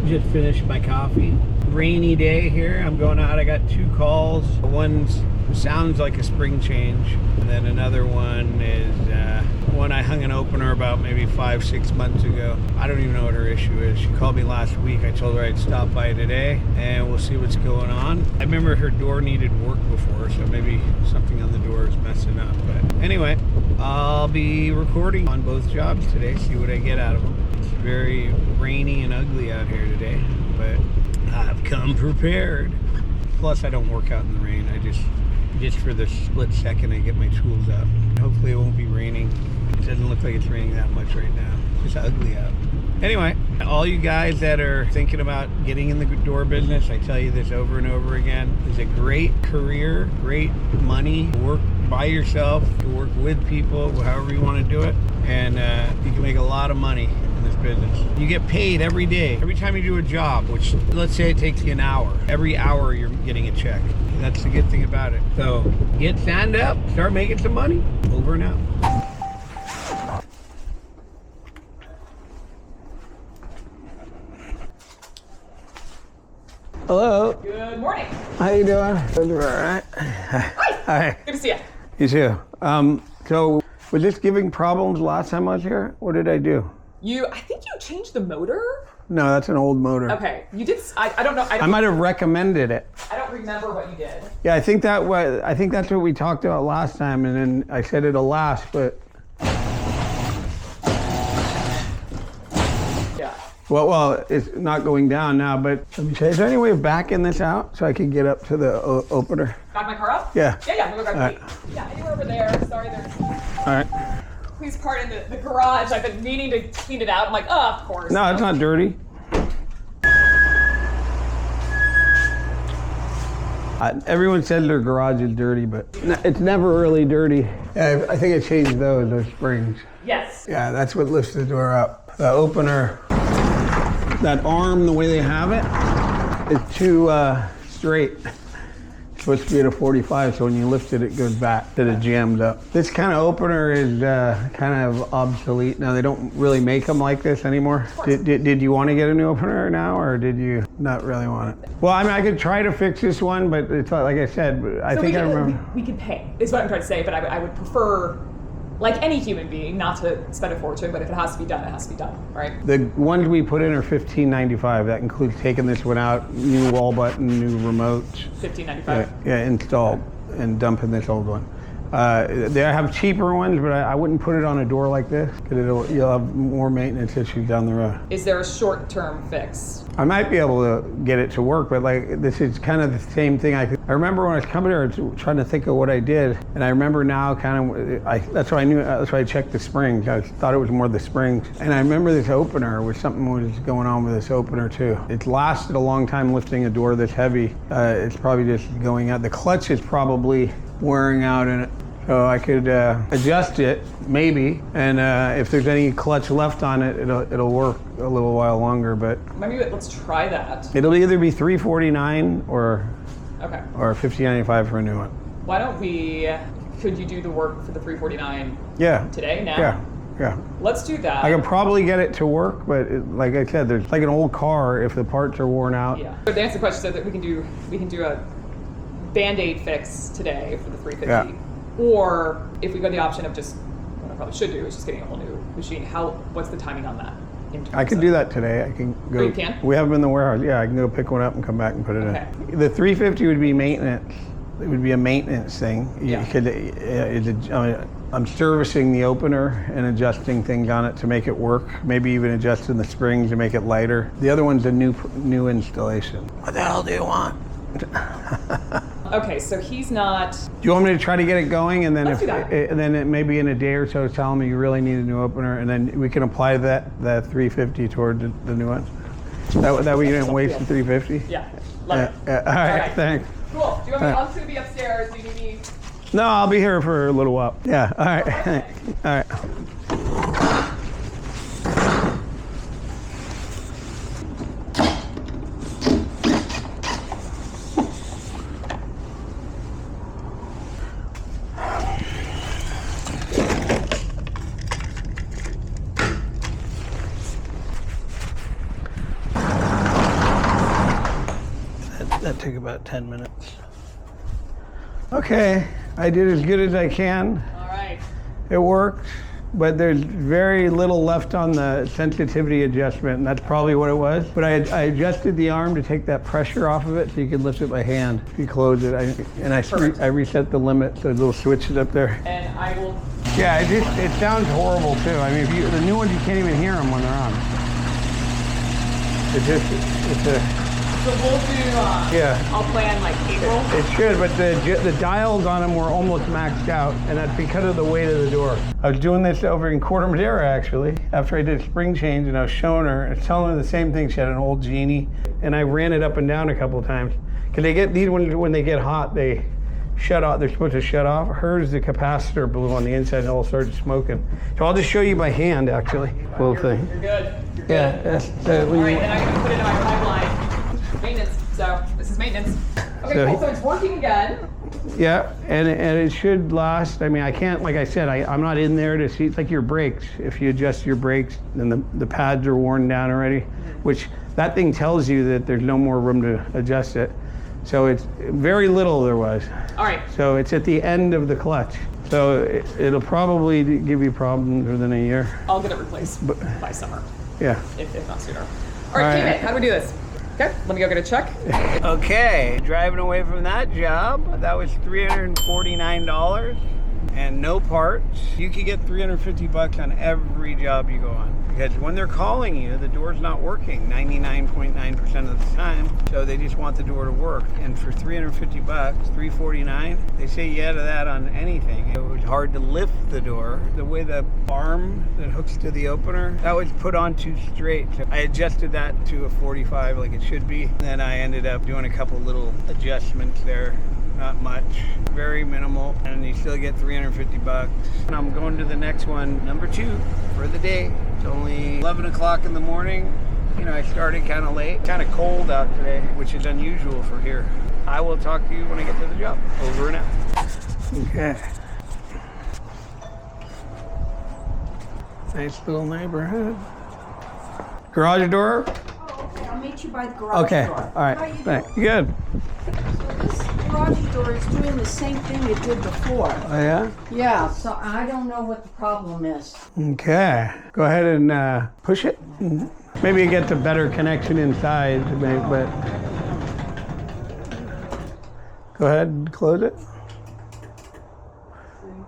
Just finished my coffee. Rainy day here. I'm going out. I got 2 calls. One sounds like a spring change, and then another one is one I hung an opener about maybe 5-6 months ago. I don't even know what her issue is. She called me last week. I told her I'd stop by today, and we'll see what's going on. I remember her door needed work before, so maybe something on the door is messing up. But anyway, I'll be recording on both jobs today, see what I get out of them. It's very rainy and ugly out here today, but I've come prepared. Plus, I don't work out in the rain. I just for the split second, I get my tools out. Hopefully, it won't be raining. It doesn't look like it's raining that much right now. It's just ugly out. Anyway, all you guys that are thinking about getting in the door business, I tell you this over and over again, it's a great career, great money. Work by yourself, you work with people, however you want to do it, and you can make a lot of money in this business. You get paid every day, every time you do a job, which let's say it takes you an hour. Every hour you're getting a check. That's the good thing about it. So get signed up, start making some money. Over and out. Hello. Good morning. How you doing? All right. Hi. Good to see you. You too. So was this giving problems last time I was here? What did I do? I think you changed the motor? No, that's an old motor. Okay. You did, I don't know. I might have recommended it. I don't remember what you did. Yeah, I think that's what we talked about last time, and then I said it'll last, but. Yeah. Well, it's not going down now, but let me say, is there any way of backing this out so I can get up to the opener? Back my car up? Yeah. Yeah, I'm gonna go grab the key. Yeah, anywhere over there. Sorry, All right. Please pardon the garage. I've been meaning to clean it out. I'm like, oh, of course. No, it's not dirty. Everyone says their garage is dirty, but it's never really dirty. Yeah, I think I changed those springs. Yes. Yeah, that's what lifts the door up. The opener, that arm, the way they have it, is too straight. It's supposed to be at a 45, so when you lift it, it goes back to the jammed up. This kind of opener is kind of obsolete. Now, they don't really make them like this anymore. Did you want to get a new opener now, or did you not really want it? Well, I mean, I could try to fix this one, but it's like I said, I remember. We can pay, is what I'm trying to say, but I would prefer, like any human being, not to spend a fortune, but if it has to be done, it has to be done, right? The ones we put in are $15.95. That includes taking this one out, new wall button, new remotes. $15.95? Yeah, installed, and dumping this old one. They have cheaper ones, but I wouldn't put it on a door like this, because you'll have more maintenance issues down the road. Is there a short-term fix? I might be able to get it to work, but like this is kind of the same thing. I remember when I was coming here, I was trying to think of what I did, and I remember now that's why I knew. That's why I checked the springs. I thought it was more the springs, and I remember this opener was something was going on with this opener too. It's lasted a long time lifting a door this heavy. It's probably just going out. The clutch is probably wearing out in it. So I could adjust it, maybe, and if there's any clutch left on it, it'll work a little while longer, but... Maybe let's try that. It'll either be $349 or $15.95 for a new one. Why don't could you do the work for the $349 today, now? Yeah. Let's do that. I could probably get it to work, but like I said, there's like an old car, if the parts are worn out. Yeah. But to answer the question, so that we can do a Band-Aid fix today for the $350. Yeah. Or if we go the option of just, what I probably should do is just getting a whole new machine. What's the timing on that? I could do that today. I can go. Oh, you can? We have them in the warehouse. Yeah, I can go pick one up and come back and put it in. The $350 would be maintenance. It would be a maintenance thing. Yeah. I'm servicing the opener and adjusting things on it to make it work. Maybe even adjusting the springs to make it lighter. The other one's a new installation. What the hell do you want? Okay, so he's not... Do you want me to try to get it going, and then maybe in a day or so tell me you really need a new opener, and then we can apply that $350 toward the new one? That way you didn't waste the $350? Yeah, love it. All right, thanks. Cool. Do you want me? I'm just gonna be upstairs. Do you need me? No, I'll be here for a little while. Yeah. All right. All right. That took about 10 minutes. Okay, I did as good as I can. All right. It worked, but there's very little left on the sensitivity adjustment, and that's probably what it was. But I adjusted the arm to take that pressure off of it so you could lift it by hand if you close it. I reset the limit, so little switches up there. And I will. Yeah, it sounds horrible too. I mean, the new ones, you can't even hear them when they're on. So we'll do, yeah. I'll plan like April. It should, but the dials on them were almost maxed out, and that's because of the weight of the door. I was doing this over in Corte Madera, actually, after I did spring change, and I was showing her, and telling her the same thing. She had an old Genie, and I ran it up and down a couple of times. Because these ones, when they get hot, they shut off. They're supposed to shut off. Hers, the capacitor blew on the inside, and it all started smoking. So I'll just show you by hand, actually. Little thing. You're good. You're good. Yeah. All right, then I'm going to put it in my pipeline. Maintenance. So this is maintenance. Okay, cool. So it's working again. Yeah, and it should last. I mean, I can't, like I said, I'm not in there to see. It's like your brakes. If you adjust your brakes, then the pads are worn down already, which that thing tells you that there's no more room to adjust it. So it's very little there was. All right. So it's at the end of the clutch. So it'll probably give you problems within a year. I'll get it replaced by summer. Yeah. If not sooner. All right, Keep it. How do we do this? Okay, let me go get a check. Okay, driving away from that job, that was $349 and no parts. You could get $350 on every job you go on. Because when they're calling you, the door's not working 99.9% of the time. So they just want the door to work. And for $350, $349, they say yeah to that on anything. It was hard to lift the door. The way the arm that hooks to the opener, that was put on too straight. So I adjusted that to a 45 like it should be. Then I ended up doing a couple little adjustments there. Not much, very minimal, and you still get $350. And I'm going to the next one, number 2 for the day. It's only 11 o'clock in the morning. You know, I started kind of late, kind of cold out today, which is unusual for here. I will talk to you when I get to the job. Over and out. Okay. Nice little neighborhood. Garage door? Oh, okay. I'll meet you by the garage Okay, door. all right. How you Thanks. doing? Good. So this garage door is doing the same thing it did before. Oh, yeah? Yeah, so I don't know what the problem is. Okay. Go ahead and push it. Maybe you get the better connection inside, but go ahead and close it.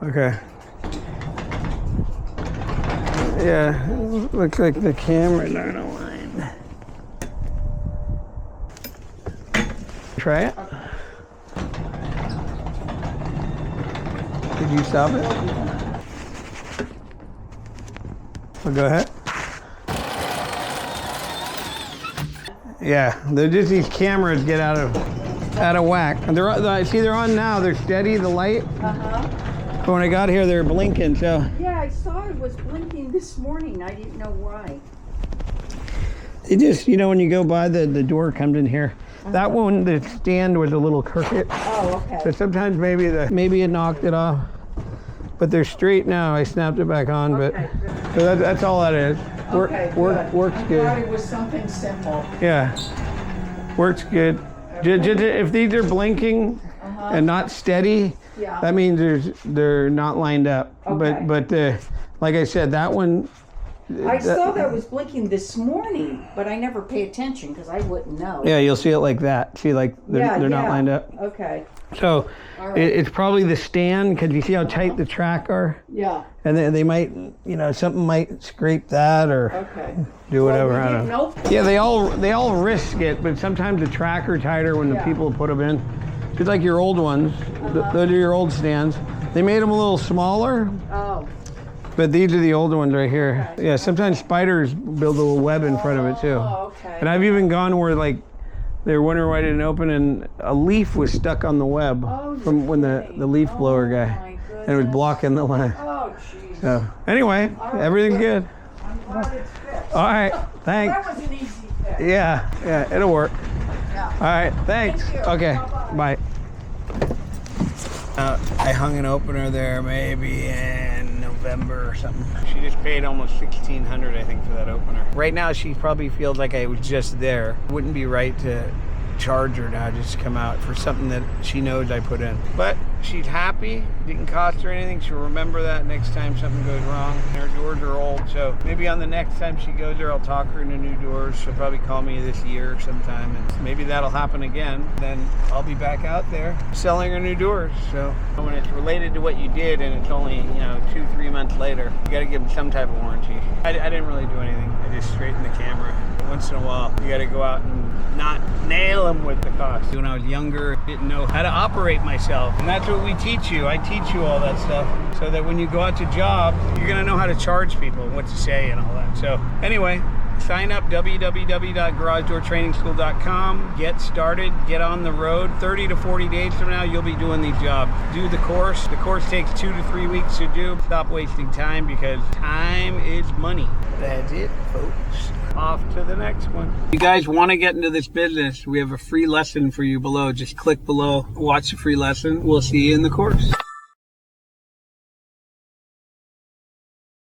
Okay. Yeah, looks like the cameras aren't aligned. Try it. Did you stop it? Well, go ahead. Yeah, they're just these cameras get out of whack. And they're on now. They're steady. The light. But when I got here, they were blinking. So. Yeah, I saw it was blinking this morning. I didn't know why. It just, you know, when you go by, the door comes in here. That one, the stand was a little crooked. Oh, okay. So sometimes maybe it knocked it off. But they're straight now. I snapped it back on, Okay, but so that's all that is. Okay, good. Works I good. thought it was something simple. Yeah, works good. If these are blinking and not steady, Yeah. that means they're not lined up. Okay. But like I said, that one. I saw that was blinking this morning, but I never pay attention because I wouldn't know. Yeah, you'll see it like that. See, like they're not lined up. Okay. So All right. it's probably the stand, because you see how tight the track are, Yeah. and they might, you know, something might scrape that or Okay. do whatever. Well, I don't know. Nope. Yeah, they all risk it, but sometimes the track are tighter when the Yeah. people put them in. Just like your old ones, those are your old stands. They made them a little smaller, Oh. but these are the old ones right here. Okay. Yeah, sometimes spiders build a little web in front of it too. Oh, okay. And I've even gone where like they're wondering why it didn't open, and a leaf was stuck on the web from when the leaf blower guy, and it was blocking the line. Oh, jeez. So anyway, everything's good. I'm glad it's fixed. All right, thanks. That was an easy fix. Yeah, it'll work. Yeah. All right, thanks. Thank you. Okay, Bye-bye. bye. I hung an opener there maybe in November or something. She just paid almost $1,600, I think, for that opener. Right now, she probably feels like I was just there. It wouldn't be right to charge her now just to come out for something that she knows I put in. But she's happy. Didn't cost her anything. She'll remember that next time something goes wrong. Her doors are old, so maybe on the next time she goes there, I'll talk her into new doors. She'll probably call me this year sometime, and maybe that'll happen again. Then I'll be back out there selling her new doors. So when it's related to what you did and it's only 2-3 months later, you got to give them some type of warranty. I didn't really do anything. I just straightened the camera. Once in a while, you got to go out and not nail them with the cost. When I was younger, I didn't know how to operate myself, and that's what we teach you. I teach you all that stuff so that when you go out to jobs, you're gonna know how to charge people and what to say and all that. So anyway, sign up, www.garagedoortrainingschool.com. Get started, get on the road. 30 to 40 days from now, you'll be doing these jobs. Do the course. The course takes 2 to 3 weeks to do. Stop wasting time, because time is money. That's it, folks. Off to the next one. If you guys want to get into this business, we have a free lesson for you below. Just click below, watch the free lesson. We'll see you in the course.